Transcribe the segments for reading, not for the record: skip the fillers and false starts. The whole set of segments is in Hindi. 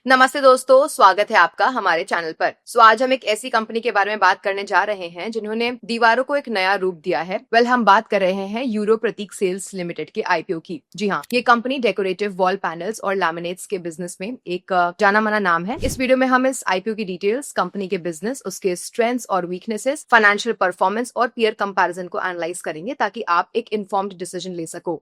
नमस्ते दोस्तों, स्वागत है आपका हमारे चैनल पर। आज हम एक ऐसी कंपनी के बारे में बात करने जा रहे हैं जिन्होंने दीवारों को एक नया रूप दिया है। हम बात कर रहे हैं यूरो प्रतीक सेल्स लिमिटेड के आईपीओ की। जी हाँ, ये कंपनी डेकोरेटिव वॉल पैनल्स और लैमिनेट्स के बिजनेस में एक जाना माना नाम है। इस वीडियो में हम इस आईपीओ की डिटेल्स, कंपनी के बिजनेस, उसके स्ट्रेंथ्स और वीकनेसेस, फाइनेंशियल परफॉर्मेंस और पीयर कंपैरिजन को एनालाइज करेंगे ताकि आप एक इन्फॉर्म्ड डिसीजन ले सको।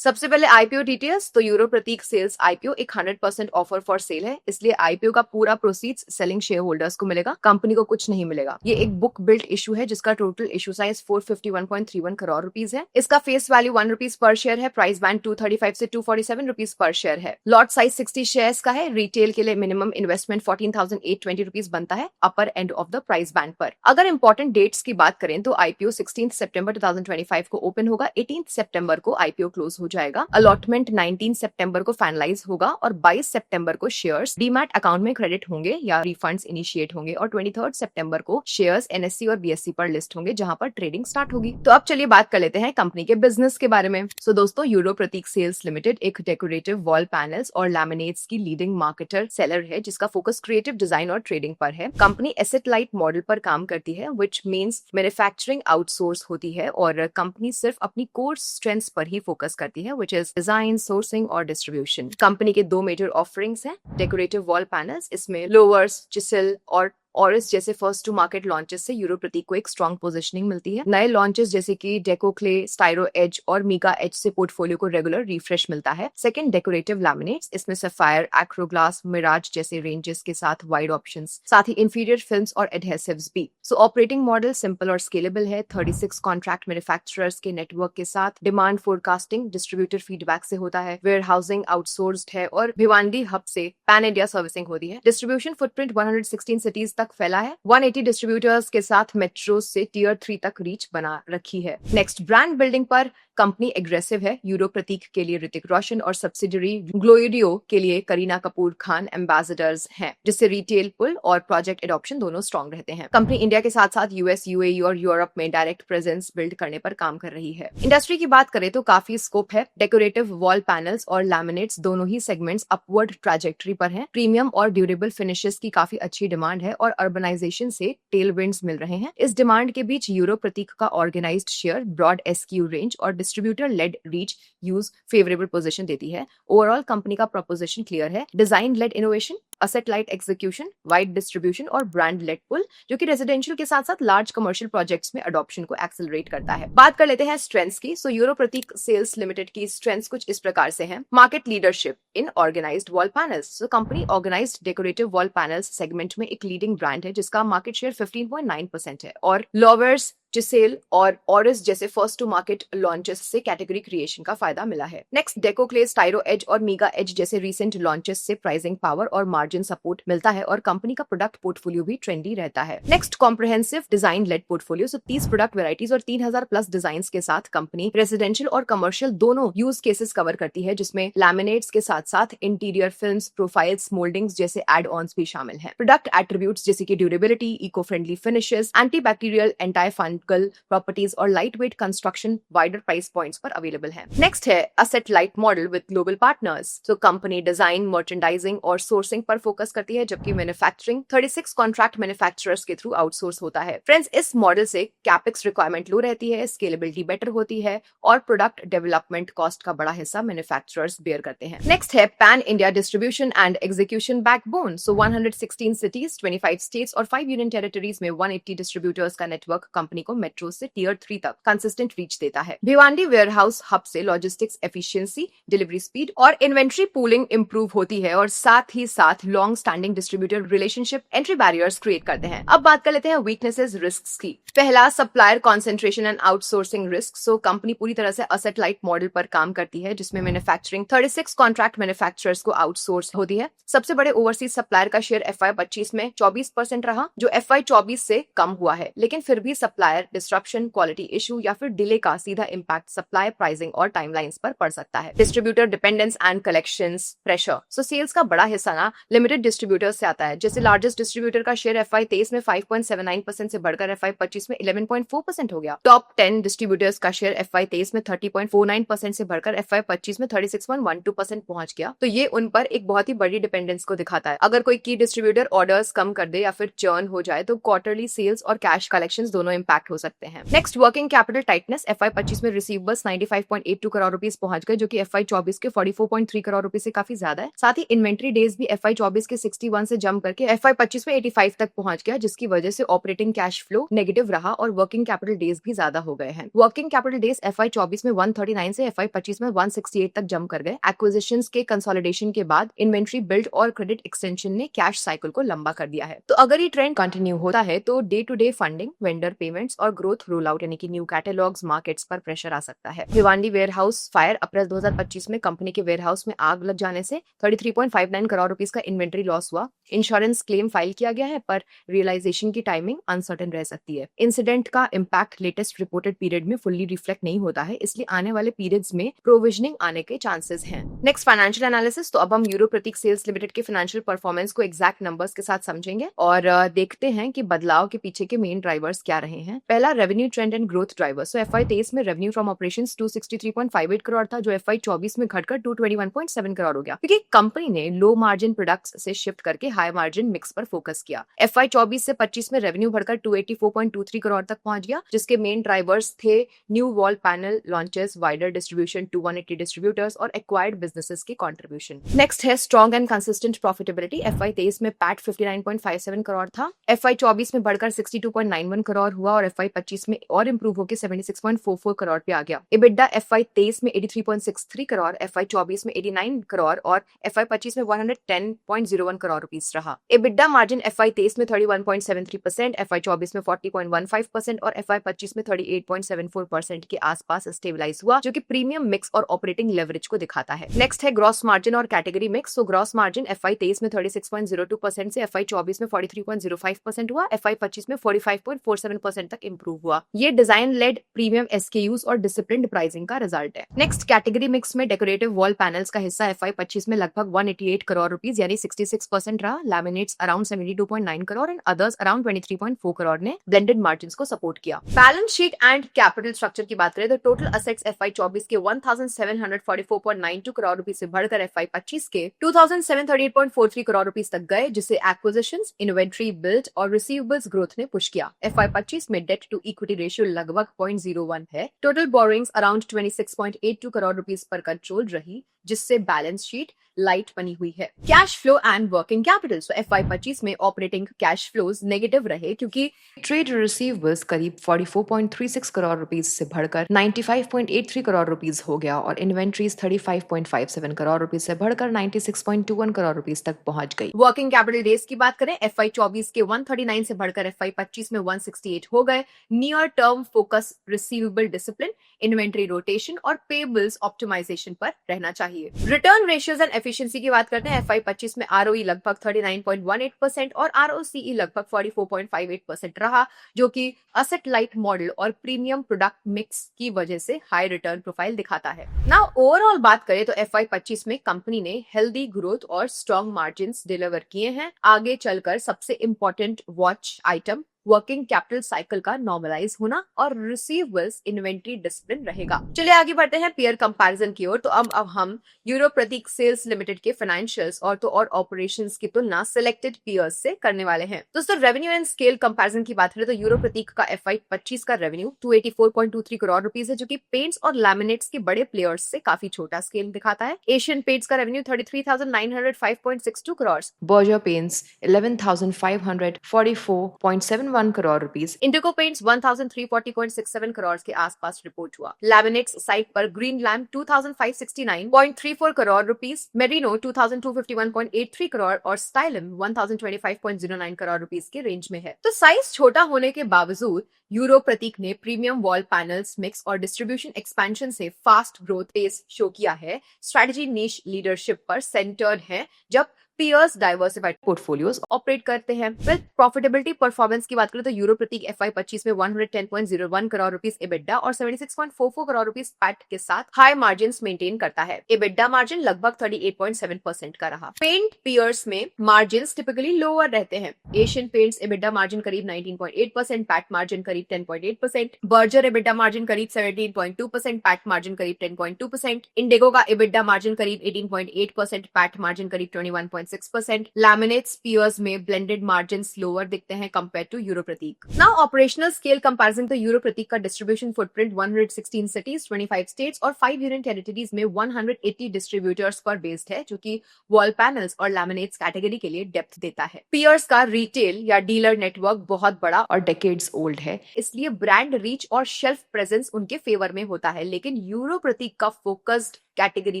सबसे पहले आईपीओ डिटेल्स। तो यूरो प्रतीक सेल्स आईपीओ एक 100% ऑफर फॉर सेल है, इसलिए आईपीओ का पूरा प्रोसीड्स सेलिंग शेयर होल्डर्स को मिलेगा, कंपनी को कुछ नहीं मिलेगा। ये एक बुक बिल्ड इशू है जिसका total issue size 451.31 crore rupees है। इसका फेस वैल्यू ₹1 पर शेयर है। प्राइस बैंड 235 से ₹247 पर शेयर है। लॉट साइज 60 शेयर्स का है। रिटेल के लिए मिनिमम इन्वेस्टमेंट ₹14,820 बनता है upper end of the price band पर। अगर इंपॉर्टेंट डेट्स की बात करें तो आईपीओ 16 सितंबर 2025 को ओपन होगा, 18 सितंबर को आईपीओ क्लोज हो जाएगा। अलॉटमेंट 19 सितंबर को फाइनलाइज होगा और 22 सितंबर को शेयर्स डीमैट अकाउंट में क्रेडिट होंगे या रिफंड्स इनिशिएट होंगे और 23 सितंबर को शेयर्स एनएससी और बीएससी पर लिस्ट होंगे, जहां पर ट्रेडिंग स्टार्ट होगी। तो अब चलिए बात कर लेते हैं कंपनी के बिजनेस के बारे में। दोस्तों, यूरो प्रतीक सेल्स लिमिटेड एक डेकोरेटिव वॉल पैनल्स और लैमिनेट्स की लीडिंग मार्केटर सेलर है जिसका फोकस क्रिएटिव डिजाइन और ट्रेडिंग पर है। कंपनी एसेट लाइट मॉडल पर काम करती है, विच मीन्स मैन्युफैक्चरिंग आउटसोर्स होती है और कंपनी सिर्फ अपनी कोर स्ट्रेंथ्स पर ही फोकस करती है, विच इज डिजाइन, सोर्सिंग और डिस्ट्रीब्यूशन। कंपनी के दो मेजर ऑफरिंग्स हैं। डेकोरेटिव वॉल पैनल्स, इसमें लोवर्स, चिसल और ऑरिस जैसे फर्स्ट टू मार्केट लॉन्चेस से यूरो प्रतीक को एक स्ट्रॉन्ग पोजीशनिंग मिलती है। नए लॉन्चेस जैसे कि डेको क्ले, स्टाइरो एज और मीगा एज से पोर्टफोलियो को रेगुलर रिफ्रेश मिलता है। सेकंड, डेकोरेटिव लैमिनेट्स, इसमें सफायर, एक्रोग्लास, मिराज जैसे रेंजेस के साथ वाइड ऑप्शंस, साथ ही इंफीरियर फिल्म्स और एडहेसिव्स भी। ऑपरेटिंग मॉडल सिंपल और स्केलेबल है। 36 कॉन्ट्रैक्ट मैन्युफैक्चरर्स के नेटवर्क के साथ डिमांड फोरकास्टिंग डिस्ट्रीब्यूटर फीडबैक से होता है। वेयर हाउसिंग आउटसोर्स्ड है और भिवांडी हब से पैन इंडिया सर्विसिंग होती है। डिस्ट्रीब्यूशन फुटप्रिंट 116 सिटीज तक फैला है। 180 डिस्ट्रीब्यूटर्स के साथ मेट्रो से टियर 3 तक रीच बना रखी है। नेक्स्ट, ब्रांड बिल्डिंग पर कंपनी एग्रेसिव है। यूरो प्रतीक के लिए ऋतिक रोशन और सब्सिडरी ग्लोरियो के लिए करीना कपूर खान एम्बेसडर्स हैं, जिससे रिटेल पुल और प्रोजेक्ट एडॉप्शन दोनों स्ट्रॉन्ग रहते हैं। कंपनी इंडिया के साथ साथ यूएस, यूएई और यूरोप में डायरेक्ट प्रेजेंस बिल्ड करने पर काम कर रही है। इंडस्ट्री की बात करें तो काफी स्कोप है। डेकोरेटिव वॉल पैनल्स और लैमिनेट्स दोनों ही सेगमेंट्स अपवर्ड ट्रैजेक्टरी पर हैं। प्रीमियम और ड्यूरेबल फिनिशेस की काफी अच्छी डिमांड है और अर्बनाइजेशन से टेलविंड्स मिल रहे हैं। इस डिमांड के बीच यूरो प्रतीक का organised share, broad SKU range और distributor led reach use favourable position देती है। ओवरऑल कंपनी का प्रोपोजिशन क्लियर है। Design led innovation, asset light execution, wide distribution और ब्रांड लेड पुल, जो कि रेजिडेंशियल के साथ साथ लार्ज कमर्शियल प्रोजेक्ट्स में अडॉप्शन को एक्सेलरेट करता है। बात कर लेते हैं स्ट्रेंथ्स की। यूरो प्रतीक सेल्स लिमिटेड की स्ट्रेंथ्स कुछ इस प्रकार से हैं। Market leadership in organised wall panels. Company organised decorative wall panels segment में एक लीडिंग ब्रांड है जिसका मार्केट शेयर 15.9% है और लॉवर्स, चिसेल और ऑरिस जैसे फर्स्ट टू मार्केट लॉन्चेस से कैटेगरी क्रिएशन का फायदा मिला है। नेक्स्ट, डेको क्ले, स्टाइरो एज और मीगा एज जैसे रीसेंट लॉन्चेस से प्राइसिंग पावर और मार्जिन सपोर्ट मिलता है और कंपनी का प्रोडक्ट पोर्टफोलियो भी ट्रेंडी रहता है। Next, comprehensive design led portfolio. 30 product varieties और 3000 प्लस डिजाइन के साथ कंपनी रेजिडेंशियल और कमर्शियल दोनों यूज केसेस कवर करती है, जिसमें लैमिनेट्स के साथ साथ इंटीरियर फिल्म्स, प्रोफाइल्स, मोल्डिंग्स जैसे एड ऑन्स भी शामिल हैं। प्रोडक्ट एट्रीब्यूट्स जैसे कि durability, eco friendly finishes, anti bacterial, anti fungal properties और light weight construction wider price points पर अवेलेबल है। नेक्स्ट है asset light model with global partners. Company design, merchandising और सोर्सिंग पर फोकस करती है, जबकि मैन्युफैक्चरिंग 36 कॉन्ट्रैक्ट मैन्युफैक्चरर्स के थ्रू आउटसोर्स होता है। फ्रेंड्स, इस मॉडल से कैपेक्स रिक्वायरमेंट लो रहती है, स्केलेबिलिटी बेटर होती है और प्रोडक्ट डेवलपमेंट कॉस्ट का बड़ा हिस्सा मैन्युफैक्चरर्स बेयर करते हैं। नेक्स्ट है pan India distribution and execution backbone. 116 cities, 25 states और 5 यूनियन टेरिटरीज में 180 डिस्ट्रीब्यूटर्स का नेटवर्क कंपनी को मेट्रो से टियर 3 तक कंसिस्टेंट रीच देता है। भिवांडी वेयरहाउस हब से लॉजिस्टिक्स एफिशिएंसी, डिलीवरी स्पीड और इन्वेंट्री पूलिंग इंप्रूव होती है और साथ ही साथ long standing distributor relationship entry barriers create करते हैं। अब बात कर लेते हैं वीकनेसेस, रिस्क्स की। पहला, supplier concentration and outsourcing risk. Company पूरी तरह से असेट लाइट मॉडल पर काम करती है, जिसमें मैन्युफैक्चरिंग 36 कॉन्ट्रैक्ट मैन्युफैक्चरर्स को आउटसोर्स होती है। सबसे बड़े ओवरसीज सप्लायर का शेयर FY25 में 24% रहा, जो FY24 से कम हुआ है, लेकिन फिर भी सप्लायर डिस्ट्रप्शन, क्वालिटी इशू या फिर डिले का सीधा इम्पैक्ट सप्लाई, प्राइसिंग और टाइमलाइंस पर पड़ सकता है। Distributor dependence and collections pressure. Sales का बड़ा हिस्सा ना लिमिटेड डिस्ट्रीब्यूटर्स से आता है। जैसे लार्जेस्ट डिस्ट्रीब्यूटर का शेयर FY23 में 5.79% से बढ़कर FY25 में 11.4% हो गया। टॉप 10 डिस्ट्रीब्यूटर्स का शेयर FY23 में 30.49% से बढ़कर FY25 में 36.12% पहुंच गया। तो ये उन पर एक बहुत ही बड़ी डिपेंडेंस को दिखाता है। अगर कोई की डिस्ट्रीब्यूटर ऑर्डर्स कम कर दे या फिर चर्न हो जाए तो क्वार्टरली सेल्स और कैश कलेक्शंस दोनों इंपैक्ट हो सकते हैं। Next, working capital tightness. FY25 में रिसीवेबल्स 95.82 करोड़ रुपीस पहुंच गए, जो कि FY24 के 44.3 करोड़ रुपीस से काफी ज्यादा है। साथ ही इन्वेंट्री डेज भी FY24 के 61 से जंप करके FY25 में 85 तक पहुंच गया, जिसकी वजह से ऑपरेटिंग कैश फ्लो नेगेटिव रहा और वर्किंग कैपिटल डेज भी ज्यादा हो गए हैं। वर्किंग कैपिटल डेज FY24 में 139 से FY25 में 168 तक जंप कर गए। एक्विजिशंस के कंसोलिडेशन के बाद इन्वेंट्री बिल्ड और क्रेडिट एक्सटेंशन ने कैश साइकिल को लंबा कर दिया है। तो अगर ये ट्रेंड कंटिन्यू होता है तो day to day funding, vendor payments और ग्रोथ रोल आउट यानी कि न्यू कैटलॉग्स मार्केट्स पर प्रेशर आ सकता है। Bhiwandi warehouse fire. अप्रैल 2025 में कंपनी के वेयरहाउस में आग लग जाने से 33.59 करोड़ रुपीस का इन्वेंट्री लॉस हुआ। इंश्योरेंस क्लेम फाइल किया गया है, पर रियलाइजेशन की टाइमिंग अनसर्टेन रह सकती है। इंसिडेंट का इम्पैक्ट लेटेस्ट रिपोर्टेड पीरियड में फुल्ली रिफ्लेक्ट नहीं होता है, इसलिए आने वाले पीरियड्स में प्रोविजनिंग आने के चांसेस हैं। Next, financial analysis. तो अब हम यूरो प्रतीक सेल्स लिमिटेड के फाइनेंशियल परफॉर्मेंस को एग्जैक्ट नंबर्स के साथ समझेंगे और देखते हैं कि बदलाव के पीछे के मेन ड्राइवर्स क्या रहे हैं। पहला, revenue trend and growth drivers. तो FY23 में रेवेन्यू फ्रॉम ऑपरेशंस 263.58 करोड़ था, जो FY24 में घटकर 221.7 करोड़ हो गया, क्योंकि कंपनी ने लो मार्जिन प्रोडक्ट्स से शिफ्ट करके हाई मार्जिन मिक्स पर फोकस किया। FY24 से 25 में रेवेन्यू बढ़कर 284.23 करोड़ तक पहुंच गया, जिसके मेन ड्राइवर्स थे new wall panel launches, wider distribution to 180 distributors और एक्वायर्ड बिजनेसेस की कंट्रीब्यूशन। नेक्स्ट है strong and consistent profitability. FY23 में पैट 59.57 करोड़ था, FY24 में बढ़कर 62.91 करोड़ हुआ और FY25 में और इंप्रूव होकर 76.44 करोड़ पे आ गया। EBITDA FY23 में 83.63 करोड़, FY24 में 89 करोड़ और FY25 में 110.01 करोड़ रुपीस रहा। EBITDA मार्जिन FY23 में 31.73%, FY24 में 40.15% और FY25 में 38.74% के आसपास स्टेबलाइज हुआ, जो कि प्रीमियम मिक्स और ऑपरेटिंग लेवरेज को दिखाता है। नेक्स्ट है ग्रॉस मार्जिन और कैटेगरी मिक्स। तो ग्रॉस मार्जिन FY23 में 36.02% से FY24 में 43.05% हुआ, FY25 में 45.47% तक इंप्रूव हुआ। ये डिजाइन लेड प्रीमियम SKUs और डिसिप्लिन्ड प्राइसिंग का रिजल्ट है। नेक्स्ट, कैटेगरी मिक्स में डेकोरेटिव वॉल पैनल्स का हिस्सा FY25 में लगभग 188 करोड़ रुपीस यानी 66% रहा। Laminates around 72.9 crore and others around 23.4 crore ने ब्लेंडेड मार्जिन को सपोर्ट किया। Balance sheet and capital structure की बात करें तो टोटल असेट्स FY24 के 1744.92 करोड़ रुपीस से बढ़कर FY25 के 2738.43 करोड़ रुपीस तक गए, जिसे एक्विजिशंस, इन्वेंट्री बिल्ड और रिसीवेबल्स ग्रोथ ने पुश किया। FY25 में डेट टू इक्विटी रेशियो लगभग 0.01 है। Total borrowings around 26.82 crore rupees पर कंट्रोल रही, जिससे बैलेंस शीट लाइट बनी हुई है। Cash flow and working capital. So FY25 में ऑपरेटिंग कैश फ्लोज नेगेटिव रहे, क्योंकि ट्रेड रिसीवेबल्स करीब 44.36 करोड़ रुपीस से बढ़कर 95.83 करोड़ रुपीस हो गया और इन्वेंट्रीज 35.57 करोड़ रुपीस से बढ़कर 96.21 करोड़ रुपीस तक पहुंच गई। वर्किंग कैपिटल डेज की बात करें, FY24 के 139 से बढ़कर FY25 में 168 हो गए। Near term focus receivable discipline, inventory rotation और पेबल्स ऑप्टिमाइजेशन पर रहना चाहिए। रिटर्न रेशियोज एंड एफिशिएंसी की बात करते हैं, FY25 में ROE लगभग 39.18% और ROCE लगभग 44.58% रहा, जो कि असेट लाइट मॉडल और प्रीमियम प्रोडक्ट मिक्स की वजह से हाई रिटर्न प्रोफाइल दिखाता है। नाउ ओवरऑल बात करें तो FY25 में कंपनी ने हेल्दी ग्रोथ और स्ट्रॉन्ग मार्जिन्स डिलीवर किए हैं। आगे चलकर सबसे important watch item working capital cycle का नॉर्मलाइज होना और रिसीवेबल्स इन्वेंट्री डिसिप्लिन रहेगा। चलिए आगे बढ़ते हैं पेयर कंपैरिजन की ओर। तो अब हम यूरो प्रतीक सेल्स लिमिटेड के फाइनेंशियल्स और ऑपरेशंस की तुलना सिलेक्टेड पेयर्स से करने वाले हैं। दोस्तों, रेवेन्यू एंड स्केल कंपैरिजन की बात करें तो यूरो प्रतीक का FY25 का रेवेन्यू 284.23 करोड़ रुपीस है, जो कि पेंट्स और लैमिनेट्स के बड़े प्लेयर्स से काफी छोटा स्केल दिखाता है। एशियन पेंट्स का revenue 33,905.62 crore, Berger paints 11,544.71 crore rupees, Indigo paints 1,340.67 crore के आसपास रिपोर्ट हुआ। लैमिनेट्स साइट पर green lamp 2,569.34 crore rupees, merino 2,251.83 crore और स्टाइलम 1,025.09 करोड़ रुपीस के रेंज में है। तो साइज छोटा होने के बावजूद यूरो प्रतीक ने प्रीमियम वॉल पैनल्स मिक्स और डिस्ट्रीब्यूशन एक्सपेंशन से फास्ट ग्रोथ पेस शो किया है। स्ट्रेटजी नीश लीडरशिप पर सेंटर्ड है, जब पियर्स डाइवर्सिफाइड पोर्टफोलियोज ऑपरेट करते हैं। विद प्रॉफिटेबिलिटी परफॉर्मेंस की बात करें तो यूरो प्रतीक FY25 में 110.01 करोड़ रुपीस EBITDA और 76.44 करोड़ रुपीस पैट के साथ हाई मार्जिन मेंटेन करता है। EBITDA मार्जिन लगभग 38.7% का रहा। पेंट पियर्स में मार्जिन टिपिकली लोअर रहते हैं। एशियन पेंट्स EBITDA मार्जिन करीब 19.8%, पैट मार्जिन करीब 10.8%, बर्जर EBITDA मार्जिन करीब 17.2%, पैट मार्जिन करीब 10.2%, इंडिगो का EBITDA मार्जिन करीब 18.8%, पैट मार्जिन करीब 21.6%। लैमिनेट्स पियर्स में ब्लेंडेड मार्जिन लोअर दिखते हैं compare to Euro Pratik. Now operational scale comparison तो यूरो प्रतीक का डिस्ट्रीब्यूशन फुटप्रिंट 116 सिटीज, 25 स्टेट्स और 5 यूनियन टेरिटरीज में 180 डिस्ट्रीब्यूटर्स पर बेस्ड है, जो कि वॉल पैनल्स और लैमिनेट्स कैटेगरी के लिए डेप्थ देता है। पियर्स का रिटेल या डीलर नेटवर्क बहुत बड़ा और डेकेड्स ओल्ड है, इसलिए ब्रांड रीच और शेल्फ प्रेजेंस उनके फेवर में होता है। लेकिन यूरो प्रतीक का फोकस्ड कैटेगरी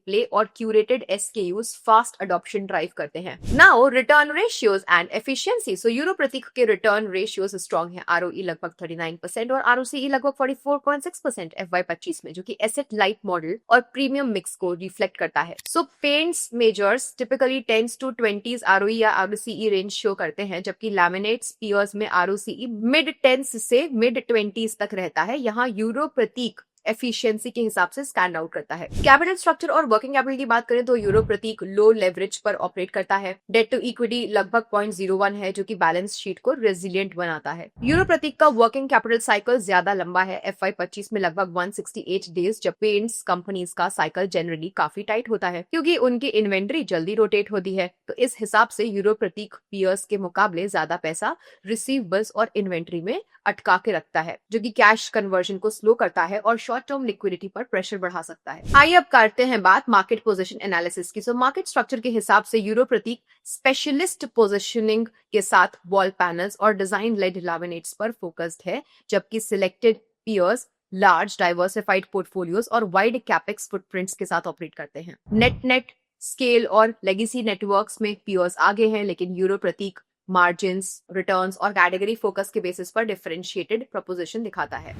प्ले और curated SKUs fast adoption drive करते हैं। Now return ratios and efficiency. So Euro Pratik के रिटर्न रेशियोज स्ट्रॉन्ग है। ROE लगभग 39% और ROCE लगभग 44.6% FY25 में, जो कि एसेट लाइट मॉडल और प्रीमियम मिक्स को रिफ्लेक्ट करता है। So paints majors typically 10s to 20s ROE या ROCE रेंज शो करते हैं, जबकि लैमिनेट्स पियर्स में ROCE मिड 10s से मिड 20s तक रहता है। यहाँ यूरो प्रतीक एफिशिएंसी के हिसाब से स्टैंड आउट करता है। कैपिटल स्ट्रक्चर और वर्किंग कैपिटल की बात करें तो यूरो प्रतीक लो लेवरेज पर ऑपरेट करता है। डेट टू इक्विटी लगभग 0.01 है, जो कि बैलेंस शीट को रेजिलिएंट बनाता है। यूरो प्रतीक का वर्किंग कैपिटल साइकिल ज्यादा लंबा है। FY25 में लगभग 168 डेज, जब पेंट्स कंपनीज का साइकिल जनरली काफी टाइट होता है, क्योंकि उनकी इन्वेंट्री जल्दी रोटेट होती है। तो इस हिसाब से यूरो प्रतीक पियर्स के मुकाबले ज्यादा पैसा रिसीवेबल्स और इन्वेंट्री में अटका के रखता है, जो कि कैश कन्वर्जन को स्लो करता है और शॉर्ट टर्म लिक्विडिटी पर प्रेशर बढ़ा सकता है। आइए अब करते हैं बात मार्केट पोजीशन एनालिसिस की। सो मार्केट स्ट्रक्चर के हिसाब से यूरो प्रतीक स्पेशलिस्ट पोजीशनिंग के साथ वॉल पैनल्स और डिजाइन लेड लैमिनेट्स पर फोकस्ड है, जबकि selected peers large diversified portfolios और वाइड कैपेक्स फुटप्रिंट्स के साथ ऑपरेट करते हैं। नेट स्केल और लेगेसी नेटवर्क्स में पियर्स आगे हैं, लेकिन यूरो प्रतीक मार्जिन्स, रिटर्न्स और कैटेगरी फोकस के बेसिस पर डिफरेंशिएटेड प्रपोजिशन दिखाता है।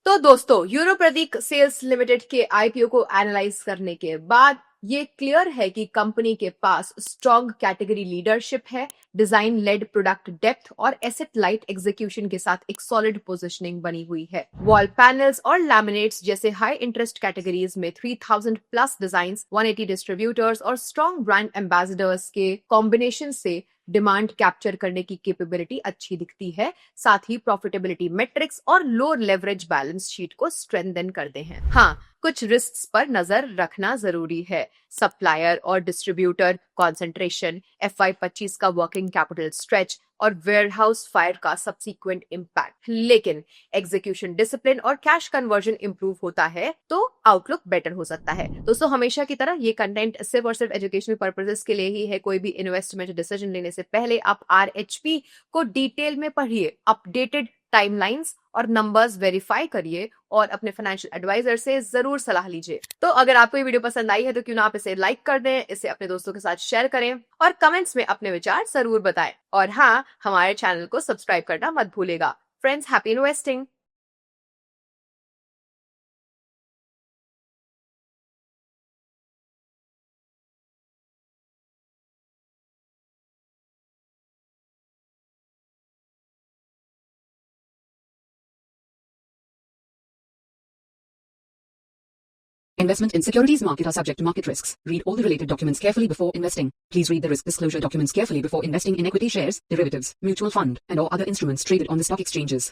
तो दोस्तों, यूरो प्रतीक सेल्स लिमिटेड के IPO को एनालाइज करने के बाद ये क्लियर है कि कंपनी के पास स्ट्रॉन्ग कैटेगरी लीडरशिप है, डिजाइन लेड प्रोडक्ट डेप्थ और एसेट लाइट एग्जीक्यूशन के साथ एक सॉलिड पोजीशनिंग बनी हुई है। वॉल पैनल्स और लैमिनेट्स जैसे हाई इंटरेस्ट कैटेगरीज में 3000 प्लस डिजाइन्स, 180 डिस्ट्रीब्यूटर्स और स्ट्रॉन्ग ब्रांड एम्बेसडर्स के कॉम्बिनेशन से डिमांड कैप्चर करने की कैपेबिलिटी अच्छी दिखती है। साथ ही प्रॉफिटेबिलिटी मेट्रिक्स और लो लेवरेज बैलेंस शीट को स्ट्रेंथन करते हैं। हाँ, कुछ रिस्क्स पर नजर रखना जरूरी है। सप्लायर और डिस्ट्रीब्यूटर कॉन्सेंट्रेशन, FY25 का वर्किंग कैपिटल स्ट्रेच और वेयरहाउस फायर का सब्सिक्वेंट इम्पैक्ट। लेकिन एग्जीक्यूशन डिसिप्लिन और कैश कन्वर्जन इंप्रूव होता है तो आउटलुक बेटर हो सकता है। दोस्तों, हमेशा की तरह ये कंटेंट सिर्फ और सिर्फ एजुकेशनल पर्पसेस के लिए ही है। कोई भी इन्वेस्टमेंट डिसीजन लेने से पहले आप RHP को डिटेल में पढ़िए, अपडेटेड टाइमलाइंस और नंबर्स वेरीफाई करिए और अपने फाइनेंशियल एडवाइजर से जरूर सलाह लीजिए। तो अगर आपको ये वीडियो पसंद आई है तो क्यों ना आप इसे लाइक कर दें, इसे अपने दोस्तों के साथ शेयर करें और कमेंट्स में अपने विचार जरूर बताएं। और हाँ, हमारे चैनल को सब्सक्राइब करना मत भूलेगा। Friends, happy investing. Investment in securities market are subject to market risks. Read all the related documents carefully before investing. Please read the risk disclosure documents carefully before investing in equity shares, derivatives, mutual fund, and or other instruments traded on the stock exchanges.